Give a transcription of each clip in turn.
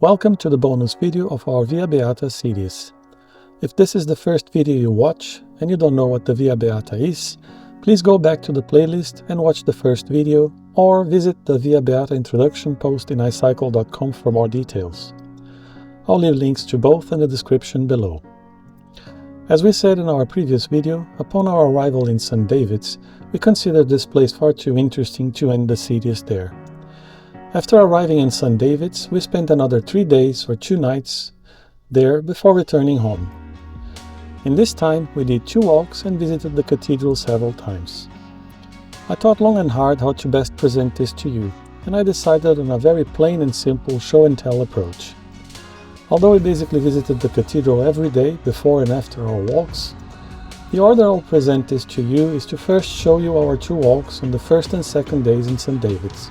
Welcome to the bonus video of our Via Beata series. If this is the first video you watch and you don't know what the Via Beata is, please go back to the playlist and watch the first video, or visit the Via Beata introduction post in icycle.com for more details. I'll leave links to both in the description below. As we said in our previous video, upon our arrival in St Davids, we considered this place far too interesting to end the series there. After arriving in St Davids, we spent another 3 days or 2 nights there before returning home. In this time, we did 2 walks and visited the cathedral several times. I thought long and hard how to best present this to you, and I decided on a very plain and simple show-and-tell approach. Although we basically visited the cathedral every day before and after our walks, the order I'll present this to you is to first show you our 2 walks on the first and second days in St Davids.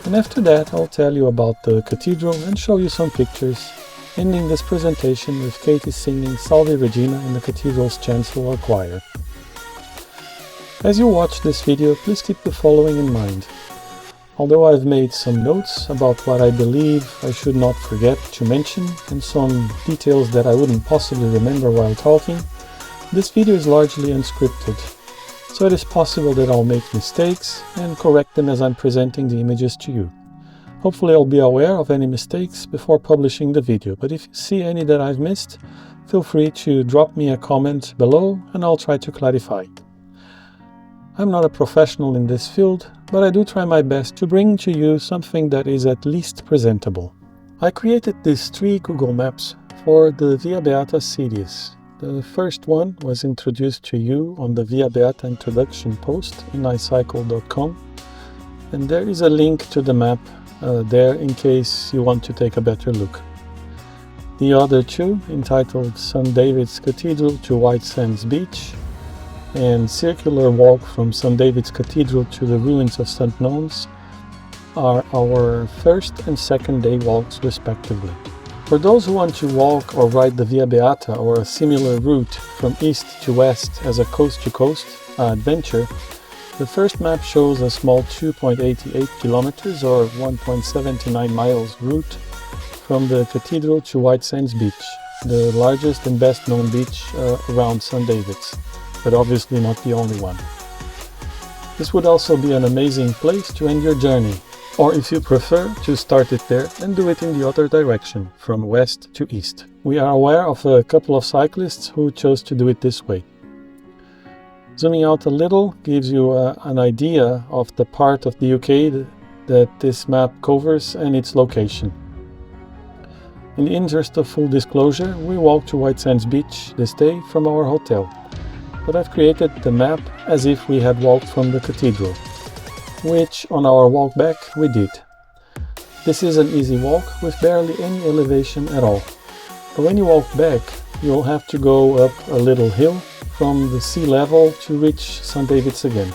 And after that, I'll tell you about the cathedral and show you some pictures, ending this presentation with Katie singing Salve Regina in the cathedral's chancel or choir. As you watch this video, please keep the following in mind. Although I've made some notes about what I believe I should not forget to mention and some details that I wouldn't possibly remember while talking, this video is largely unscripted. So it is possible that I'll make mistakes and correct them as I'm presenting the images to you. Hopefully I'll be aware of any mistakes before publishing the video, but if you see any that I've missed, feel free to drop me a comment below and I'll try to clarify. I'm not a professional in this field, but I do try my best to bring to you something that is at least presentable. I created these 3 Google Maps for the Via Beata series. The first one was introduced to you on the Via Beata introduction post in icycle.com, and there is a link to the map there in case you want to take a better look. The other 2, entitled St Davids Cathedral to Whitesands Beach and Circular Walk from St Davids Cathedral to the Ruins of St Nons, are our first and second day walks respectively. For those who want to walk or ride the Via Beata or a similar route from east to west as a coast-to-coast adventure, the first map shows a small 2.88 kilometers or 1.79 miles route from the cathedral to Whitesands Beach, the largest and best known beach around St Davids, but obviously not the only one. This would also be an amazing place to end your journey, or if you prefer, to start it there and do it in the other direction, from west to east. We are aware of a couple of cyclists who chose to do it this way. Zooming out a little gives you an idea of the part of the UK that this map covers and its location. In the interest of full disclosure, we walked to Whitesands Beach this day from our hotel, but I've created the map as if we had walked from the cathedral, which on our walk back we did. This is an easy walk with barely any elevation at all, but when you walk back you'll have to go up a little hill from the sea level to reach St Davids again.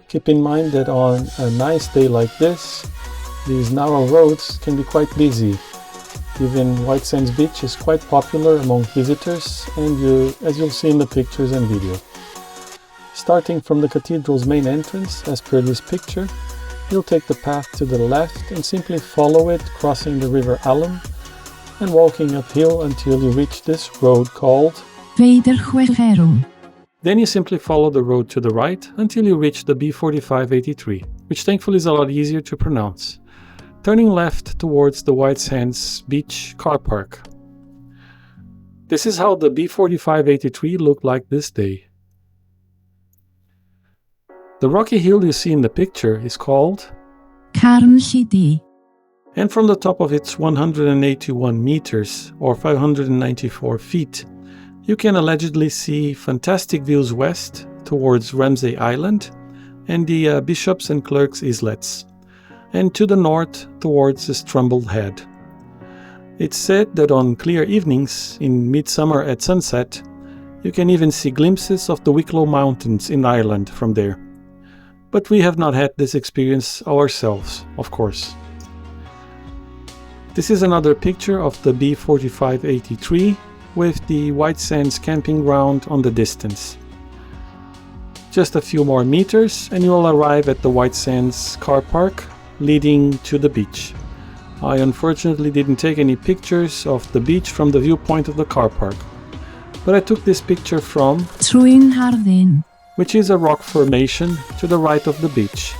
Keep in mind that on a nice day like this, these narrow roads can be quite busy. Even Whitesands Beach is quite popular among visitors, and as you'll see in the pictures and video. Starting from the cathedral's main entrance, as per this picture, you'll take the path to the left and simply follow it, crossing the river Alum and walking uphill until you reach this road called Wederquerung. Then you simply follow the road to the right until you reach the B4583, which thankfully is a lot easier to pronounce, turning left towards the Whitesands Beach car park. This is how the B4583 looked like this day. The rocky hill you see in the picture is called Carnchidi, and from the top of its 181 meters or 594 feet, you can allegedly see fantastic views west towards Ramsay Island and the Bishops and Clerks Islets, and to the north towards the Strumble Head. It's said that on clear evenings in midsummer at sunset, you can even see glimpses of the Wicklow Mountains in Ireland from there. But we have not had this experience ourselves, of course. This is another picture of the B4583 with the Whitesands camping ground on the distance. Just a few more meters and you will arrive at the Whitesands car park leading to the beach. I unfortunately didn't take any pictures of the beach from the viewpoint of the car park, but I took this picture from Trúinharðin, which is a rock formation to the right of the beach,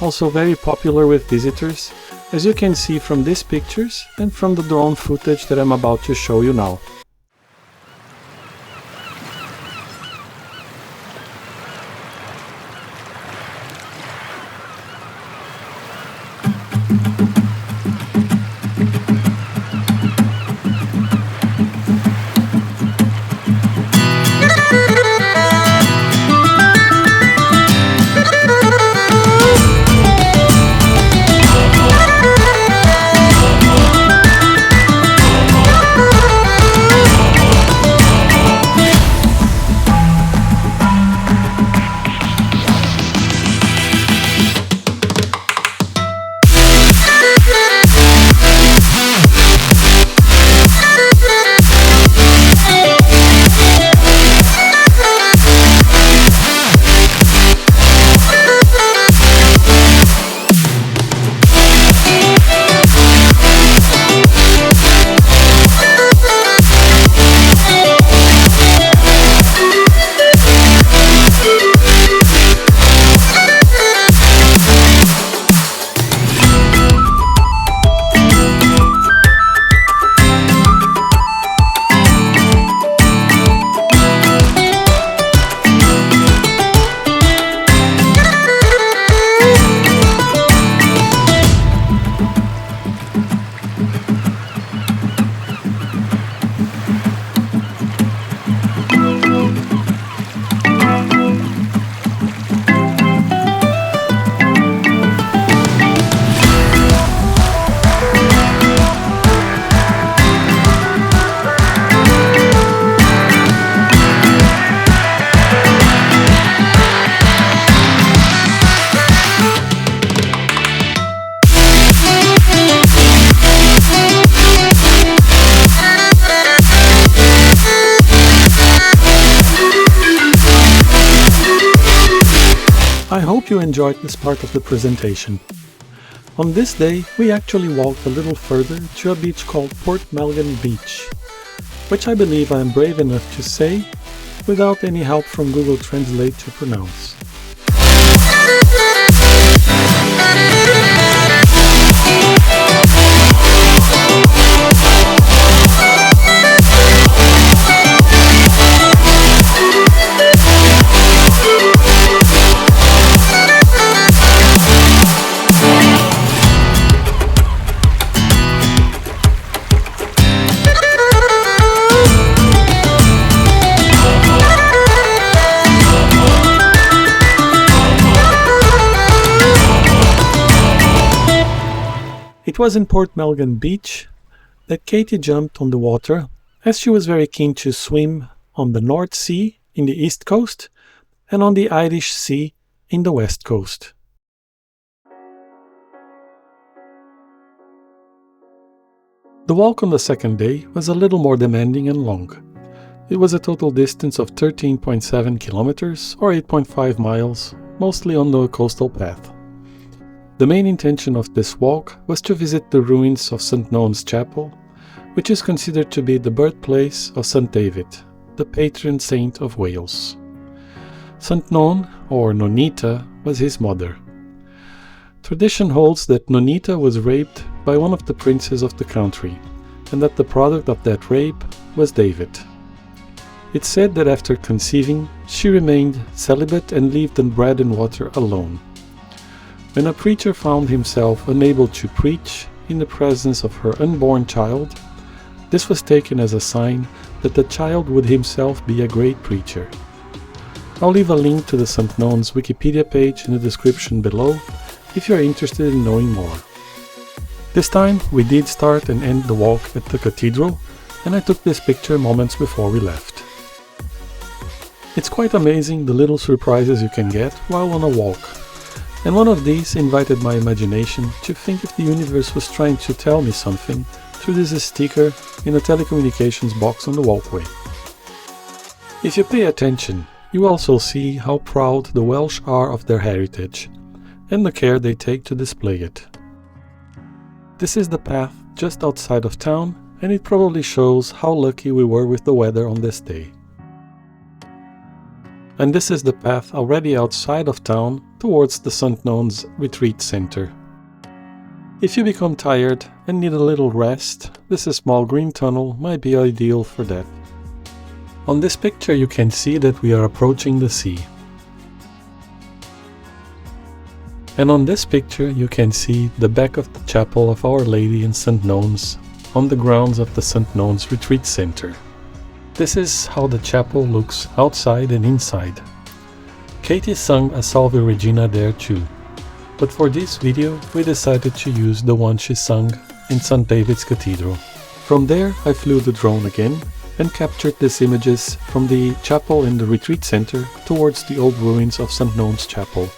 also very popular with visitors, as you can see from these pictures and from the drone footage that I'm about to show you now. I hope you enjoyed this part of the presentation. On this day, we actually walked a little further to a beach called Port Melgen Beach, which I believe I am brave enough to say without any help from Google Translate to pronounce. It was in Port Melgen Beach that Katie jumped on the water, as she was very keen to swim on the North Sea in the east coast and on the Irish Sea in the west coast. The walk on the second day was a little more demanding and long. It was a total distance of 13.7 kilometers or 8.5 miles, mostly on the coastal path. The main intention of this walk was to visit the ruins of St Noan's Chapel, which is considered to be the birthplace of St David, the patron saint of Wales. St Noan, or Nonita, was his mother. Tradition holds that Nonita was raped by one of the princes of the country, and that the product of that rape was David. It's said that after conceiving, she remained celibate and lived on bread and water alone. When a preacher found himself unable to preach in the presence of her unborn child, this was taken as a sign that the child would himself be a great preacher. I'll leave a link to the St Noan's Wikipedia page in the description below if you're interested in knowing more. This time we did start and end the walk at the cathedral, and I took this picture moments before we left. It's quite amazing the little surprises you can get while on a walk. And one of these invited my imagination to think if the universe was trying to tell me something through this sticker in a telecommunications box on the walkway. If you pay attention, you also see how proud the Welsh are of their heritage, and the care they take to display it. This is the path just outside of town, and it probably shows how lucky we were with the weather on this day. And this is the path already outside of town towards the St. Non's retreat center. If you become tired and need a little rest, this small green tunnel might be ideal for that. On this picture you can see that we are approaching the sea. And on this picture you can see the back of the chapel of Our Lady in St. Non's on the grounds of the St. Non's retreat center. This is how the chapel looks outside and inside. Katie sung a Salve Regina there too, but for this video we decided to use the one she sung in St Davids Cathedral. From there I flew the drone again and captured these images from the chapel in the retreat center towards the old ruins of St. Non's Chapel.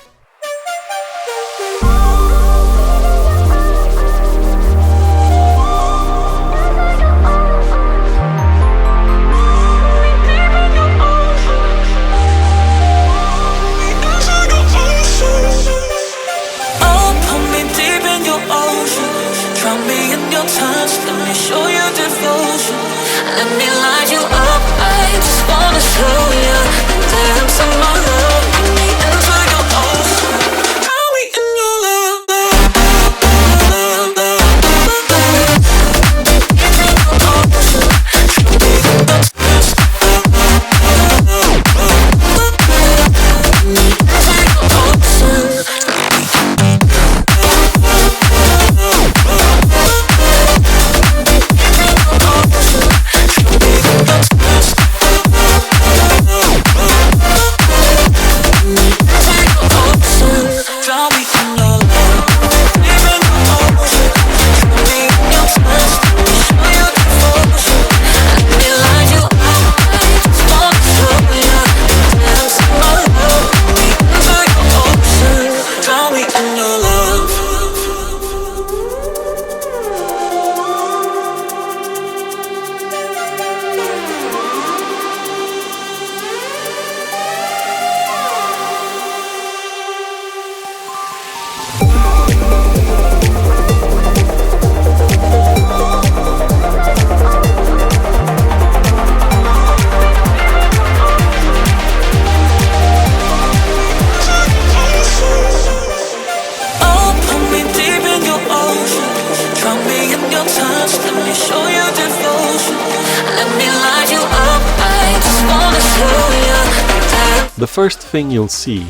The first thing you'll see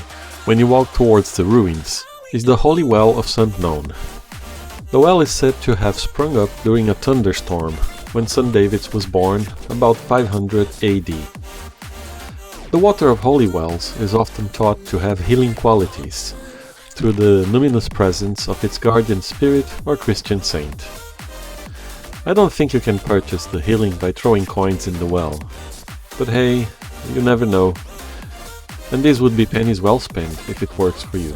when you walk towards the ruins is the holy well of St. Non. The well is said to have sprung up during a thunderstorm when St. Davids was born about 500 AD. The water of holy wells is often thought to have healing qualities through the luminous presence of its guardian spirit or Christian saint. I don't think you can purchase the healing by throwing coins in the well, but hey, you never know. And these would be pennies well spent if it works for you.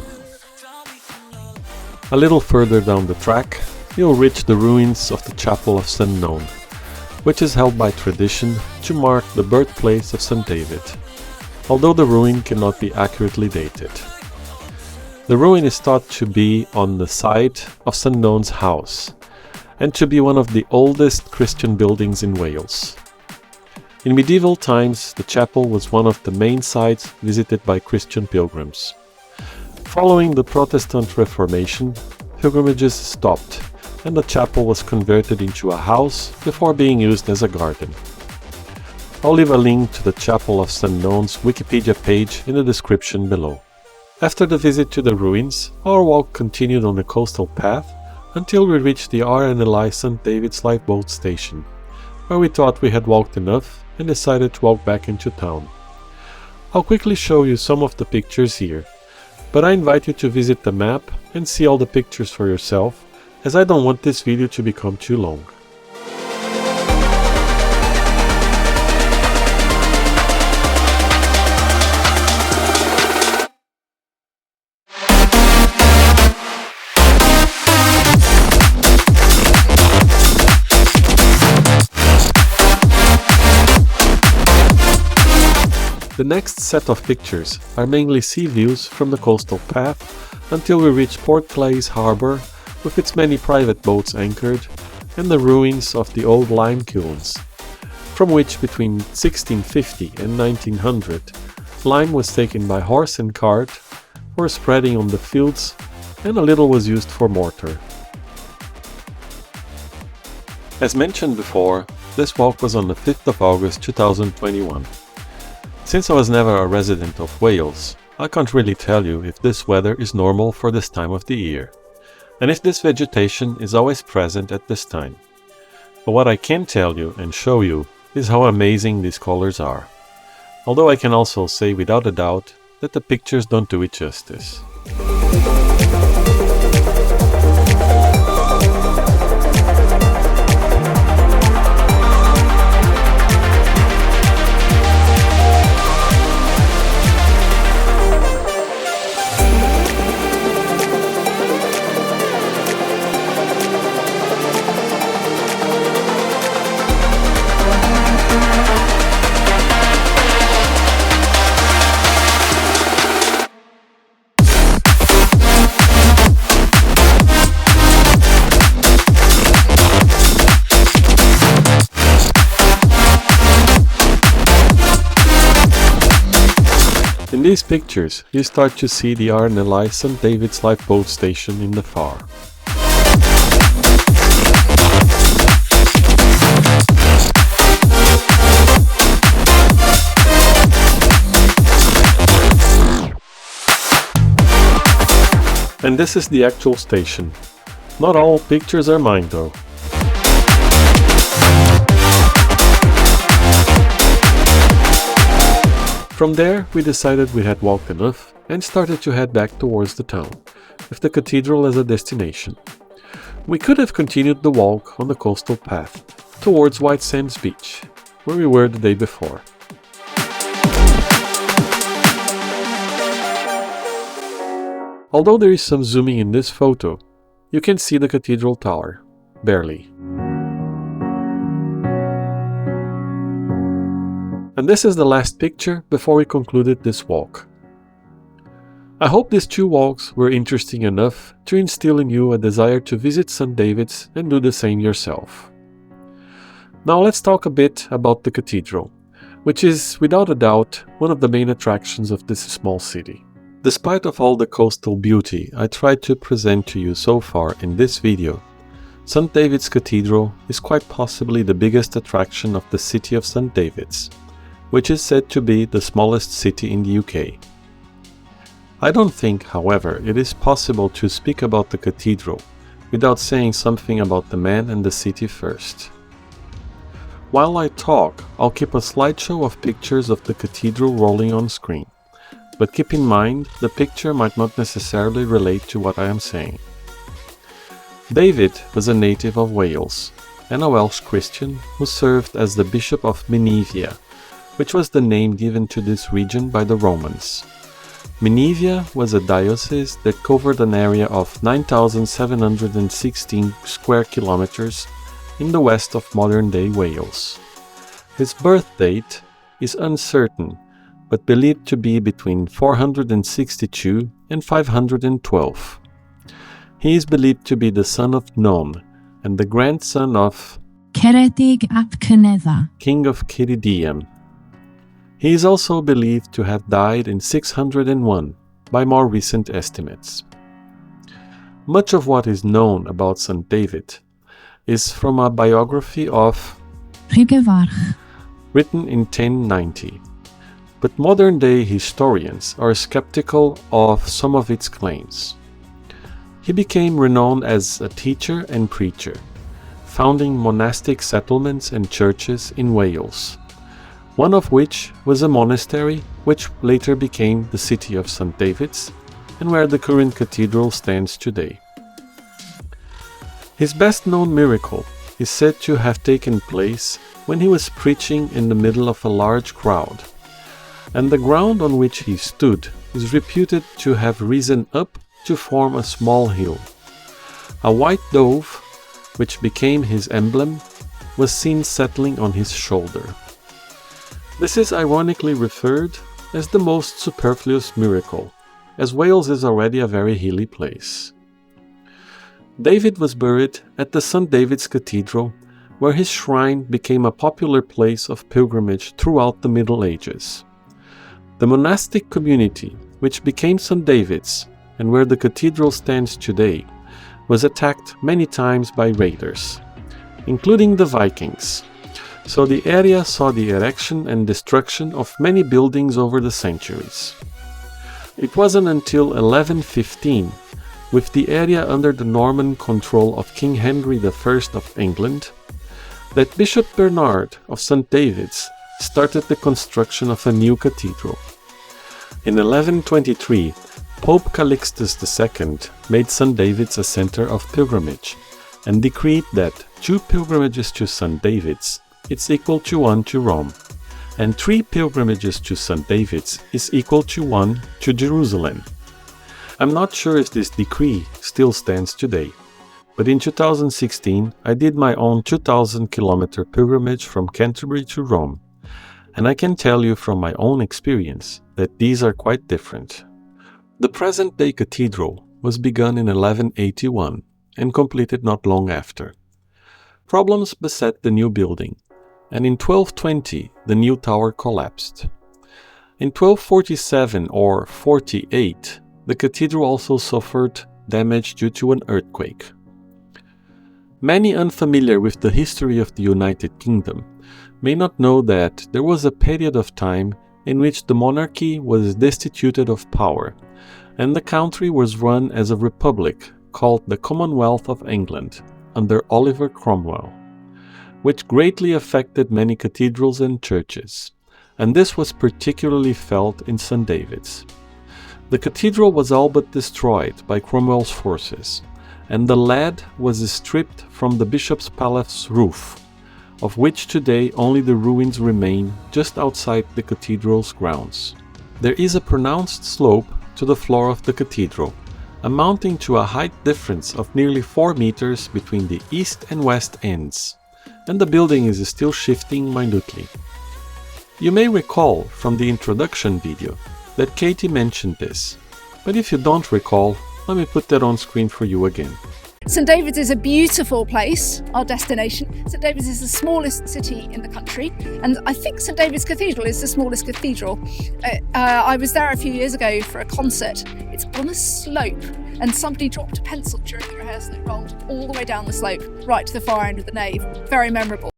A little further down the track, you'll reach the ruins of the Chapel of St. Non, which is held by tradition to mark the birthplace of St. David, although the ruin cannot be accurately dated. The ruin is thought to be on the site of St. Non's house, and to be one of the oldest Christian buildings in Wales. In medieval times, the chapel was one of the main sites visited by Christian pilgrims. Following the Protestant Reformation, pilgrimages stopped, and the chapel was converted into a house before being used as a garden. I'll leave a link to the Chapel of St. Non's Wikipedia page in the description below. After the visit to the ruins, our walk continued on the coastal path until we reached the RNLI St. David's lifeboat station, where we thought we had walked enough and decided to walk back into town. I'll quickly show you some of the pictures here, but I invite you to visit the map and see all the pictures for yourself, as I don't want this video to become too long. The next set of pictures are mainly sea views from the coastal path until we reach Port Clay's harbour, with its many private boats anchored, and the ruins of the old lime kilns, from which between 1650 and 1900 lime was taken by horse and cart for spreading on the fields, and a little was used for mortar. As mentioned before, this walk was on the 5th of August 2021. Since I was never a resident of Wales, I can't really tell you if this weather is normal for this time of the year, and if this vegetation is always present at this time. But what I can tell you and show you is how amazing these colors are. Although I can also say without a doubt that the pictures don't do it justice. In these pictures, you start to see the RNLI St Davids lifeboat station in the far. And this is the actual station. Not all pictures are mine though. From there, we decided we had walked enough and started to head back towards the town, with the cathedral as a destination. We could have continued the walk on the coastal path towards Whitesands beach, where we were the day before. Although there is some zooming in this photo, you can see the cathedral tower, barely. And this is the last picture before we concluded this walk. I hope these 2 walks were interesting enough to instill in you a desire to visit St Davids and do the same yourself. Now let's talk a bit about the cathedral, which is without a doubt one of the main attractions of this small city. Despite of all the coastal beauty I tried to present to you so far in this video, St Davids Cathedral is quite possibly the biggest attraction of the city of St Davids, which is said to be the smallest city in the UK. I don't think, however, it is possible to speak about the cathedral without saying something about the man and the city first. While I talk, I'll keep a slideshow of pictures of the cathedral rolling on screen, but keep in mind the picture might not necessarily relate to what I am saying. David was a native of Wales and a Welsh Christian who served as the Bishop of Menevia, which was the name given to this region by the Romans. Menevia was a diocese that covered an area of 9,716 square kilometers in the west of modern-day Wales. His birth date is uncertain, but believed to be between 462 and 512. He is believed to be the son of Non and the grandson of Ceredig ap Cynedda, king of Ceredigion. He is also believed to have died in 601 by more recent estimates. Much of what is known about St David is from a biography of Rhygyfarch, written in 1090, but modern-day historians are skeptical of some of its claims. He became renowned as a teacher and preacher, founding monastic settlements and churches in Wales, one of which was a monastery which later became the city of St Davids and where the current cathedral stands today. His best-known miracle is said to have taken place when he was preaching in the middle of a large crowd, and the ground on which he stood is reputed to have risen up to form a small hill. A white dove, which became his emblem, was seen settling on his shoulder. This is ironically referred as the most superfluous miracle, as Wales is already a very hilly place. David was buried at the St Davids Cathedral, where his shrine became a popular place of pilgrimage throughout the Middle Ages. The monastic community, which became St David's and where the cathedral stands today, was attacked many times by raiders, including the Vikings, so the area saw the erection and destruction of many buildings over the centuries. It wasn't until 1115, with the area under the Norman control of King Henry I of England, that Bishop Bernard of St David's started the construction of a new cathedral. In 1123, Pope Calixtus II made St David's a center of pilgrimage and decreed that 2 pilgrimages to St David's is equal to 1 to Rome, and 3 pilgrimages to St David's is equal to 1 to Jerusalem. I'm not sure if this decree still stands today, but in 2016 I did my own 2,000-kilometer pilgrimage from Canterbury to Rome, and I can tell you from my own experience that these are quite different. The present-day cathedral was begun in 1181 and completed not long after. Problems beset the new building, and in 1220 the new tower collapsed. In 1247 or 48, the cathedral also suffered damage due to an earthquake. Many unfamiliar with the history of the United Kingdom may not know that there was a period of time in which the monarchy was destituted of power, and the country was run as a republic called the Commonwealth of England under Oliver Cromwell, which greatly affected many cathedrals and churches, and this was particularly felt in St David's. The cathedral was all but destroyed by Cromwell's forces, and the lead was stripped from the bishop's palace roof, of which today only the ruins remain just outside the cathedral's grounds. There is a pronounced slope to the floor of the cathedral, amounting to a height difference of nearly 4 meters between the east and west ends, and the building is still shifting minutely. You may recall from the introduction video that Katie mentioned this, but if you don't recall, let me put that on screen for you again. St Davids is a beautiful place, our destination. St Davids is the smallest city in the country, and I think St Davids Cathedral is the smallest cathedral. I was there a few years ago for a concert. It's on a slope, and somebody dropped a pencil during the rehearsal and it rolled all the way down the slope, right to the far end of the nave. Very memorable.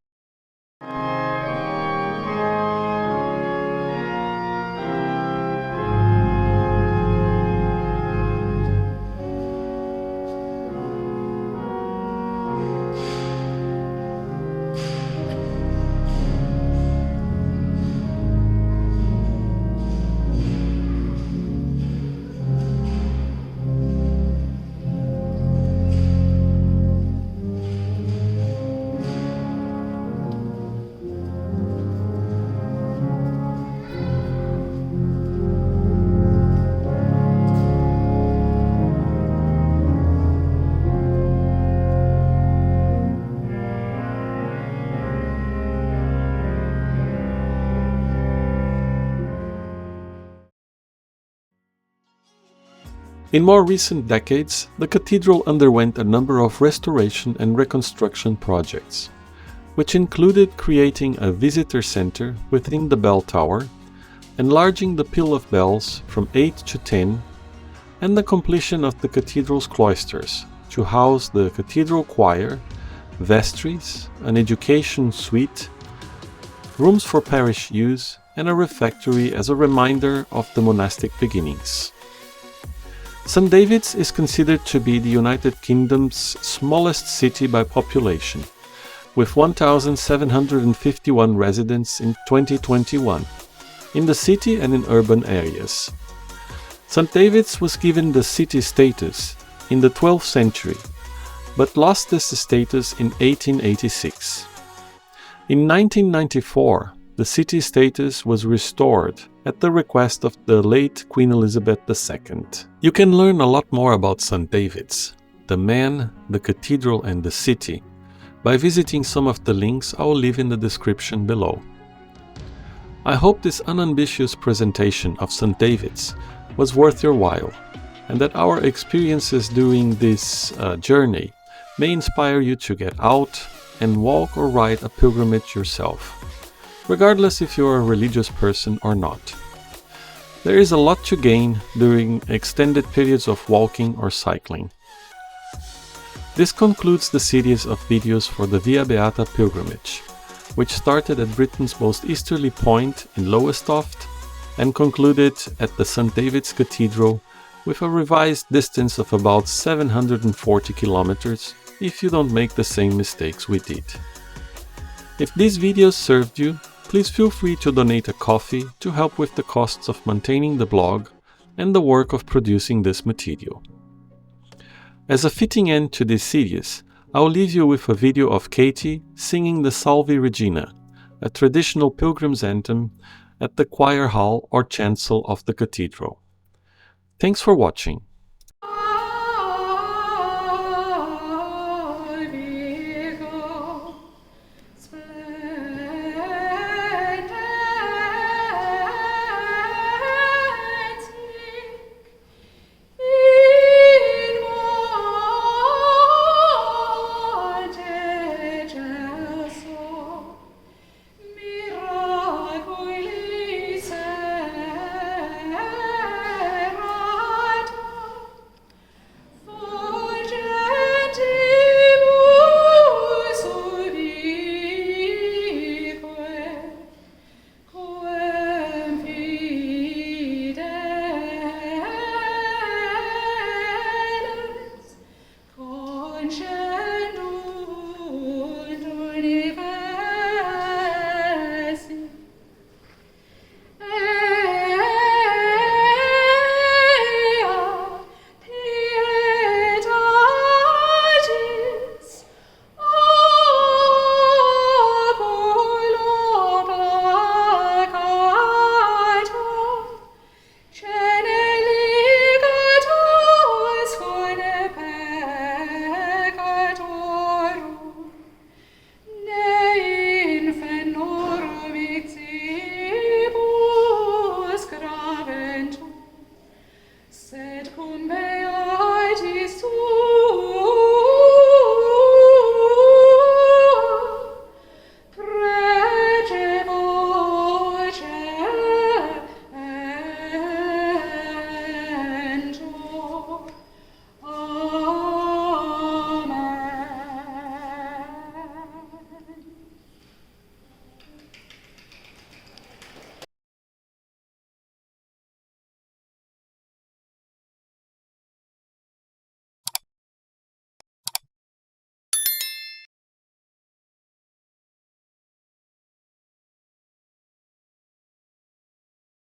In more recent decades, the cathedral underwent a number of restoration and reconstruction projects, which included creating a visitor center within the bell tower, enlarging the peal of bells from 8 to 10, and the completion of the cathedral's cloisters to house the cathedral choir, vestries, an education suite, rooms for parish use, and a refectory as a reminder of the monastic beginnings. St Davids is considered to be the United Kingdom's smallest city by population, with 1,751 residents in 2021, in the city and in urban areas. St Davids was given the city status in the 12th century, but lost this status in 1886. In 1994, the city status was restored at the request of the late Queen Elizabeth II. You can learn a lot more about St Davids, the man, the cathedral and the city by visiting some of the links I will leave in the description below. I hope this unambitious presentation of St Davids was worth your while, and that our experiences during this journey may inspire you to get out and walk or ride a pilgrimage yourself, regardless if you're a religious person or not. There is a lot to gain during extended periods of walking or cycling. This concludes the series of videos for the Via Beata pilgrimage, which started at Britain's most easterly point in Lowestoft and concluded at the St Davids Cathedral with a revised distance of about 740 kilometers if you don't make the same mistakes we did. If these videos served you, please feel free to donate a coffee to help with the costs of maintaining the blog and the work of producing this material. As a fitting end to this series, I'll leave you with a video of Katie singing the Salve Regina, a traditional pilgrim's anthem at the choir hall or chancel of the cathedral. Thanks for watching.